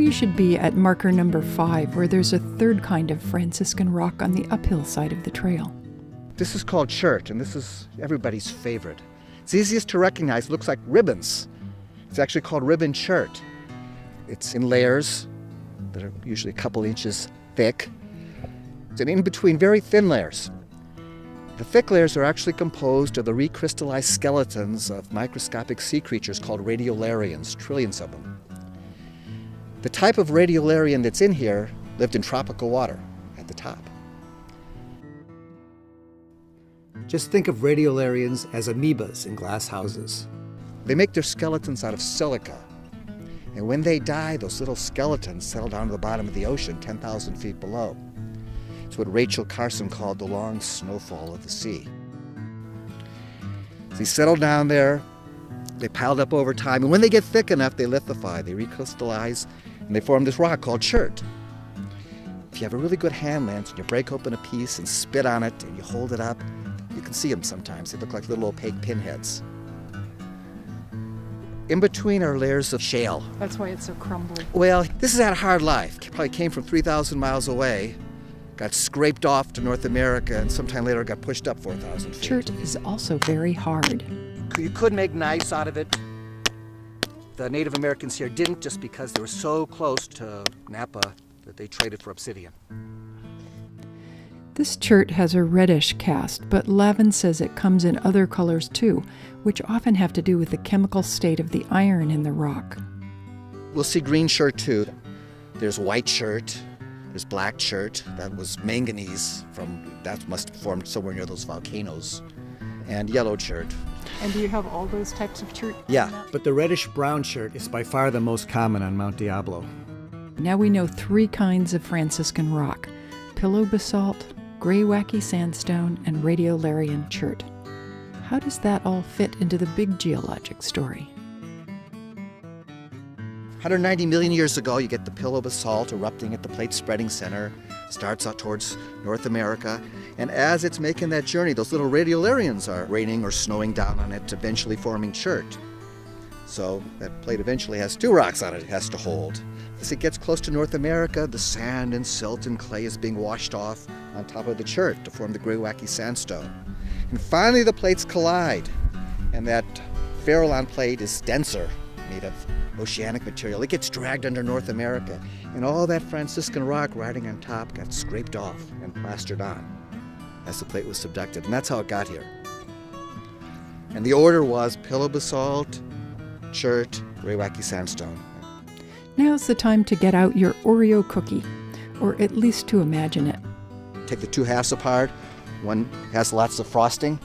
you should be at marker number 5, where there's a third kind of Franciscan rock on the uphill side of the trail. This is called chert, and this is everybody's favorite. It's easiest to recognize. It looks like ribbons. It's actually called ribbon chert. It's in layers that are usually a couple inches thick. And in between very thin layers. The thick layers are actually composed of the recrystallized skeletons of microscopic sea creatures called radiolarians, trillions of them. The type of radiolarian that's in here lived in tropical water at the top. Just think of radiolarians as amoebas in glass houses. They make their skeletons out of silica. And when they die, those little skeletons settle down to the bottom of the ocean, 10,000 feet below. It's what Rachel Carson called the long snowfall of the sea. So they settle down there, they piled up over time, and when they get thick enough, they lithify, they recrystallize, and they form this rock called chert. If you have a really good hand lens and you break open a piece and spit on it and you hold it up, you can see them sometimes. They look like little opaque pinheads. In between are layers of shale. That's why it's so crumbly. Well, this has had a hard life. It probably came from 3,000 miles away, got scraped off to North America, and sometime later got pushed up 4,000 feet. Chert is also very hard. You could make knives out of it. The Native Americans here didn't, just because they were so close to Napa that they traded for obsidian. This chert has a reddish cast, but Lavin says it comes in other colors too, which often have to do with the chemical state of the iron in the rock. We'll see green chert too. There's white chert. There's black chert. That was manganese that must have formed somewhere near those volcanoes. And yellow chert. And do you have all those types of chert? Yeah, but the reddish-brown chert is by far the most common on Mount Diablo. Now we know 3 kinds of Franciscan rock: pillow basalt, gray wacky sandstone, and radiolarian chert. How does that all fit into the big geologic story? 190 million years ago, you get the pillow basalt erupting at the plate spreading center, starts out towards North America, and as it's making that journey, those little radiolarians are raining or snowing down on it, eventually forming chert. So that plate eventually has 2 rocks on it has to hold. As it gets close to North America, the sand and silt and clay is being washed off on top of the chert to form the gray wacky sandstone. And finally the plates collide, and that Farallon plate is denser, made of oceanic material. It gets dragged under North America, and all that Franciscan rock riding on top got scraped off and plastered on as the plate was subducted, and that's how it got here. And the order was pillow basalt, chert, gray wacky sandstone. Now's the time to get out your Oreo cookie, or at least to imagine it. Take the 2 halves apart. One has lots of frosting.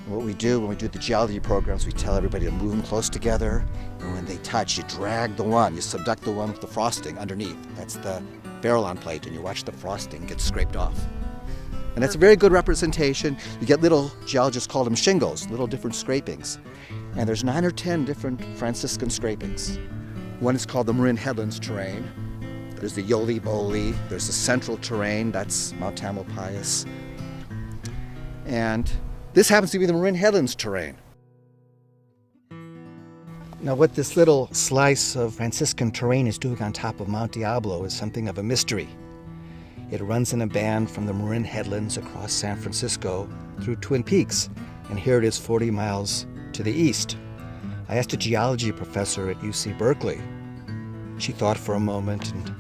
And what we do when we do the geology programs, we tell everybody to move them close together, and when they touch, you drag the one, you subduct the one with the frosting underneath. That's the Farallon plate, and you watch the frosting get scraped off. And that's a very good representation. You get little, geologists call them shingles, little different scrapings. And there's 9 or 10 different Franciscan scrapings. One is called the Marin Headlands terrain. There's the Yoli Boli. There's the central terrain. That's Mount Tamalpais. And this happens to be the Marin Headlands terrain. Now, what this little slice of Franciscan terrain is doing on top of Mount Diablo is something of a mystery. It runs in a band from the Marin Headlands across San Francisco through Twin Peaks, and here it is 40 miles to the east. I asked a geology professor at UC Berkeley. She thought for a moment and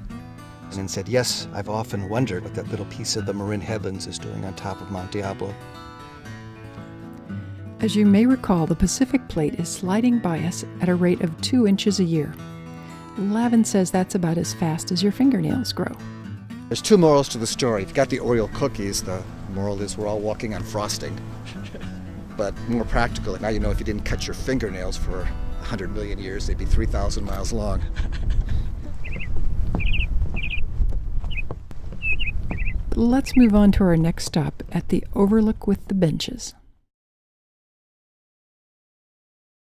then said, yes, I've often wondered what that little piece of the Marin Headlands is doing on top of Mount Diablo. As you may recall, the Pacific Plate is sliding by us at a rate of 2 inches a year. Lavin says that's about as fast as your fingernails grow. There's 2 morals to the story. If you've got the Oreo cookies, the moral is we're all walking on frosting. But more practical, now you know if you didn't cut your fingernails for 100 million years, they'd be 3,000 miles long. Let's move on to our next stop at the Overlook with the Benches.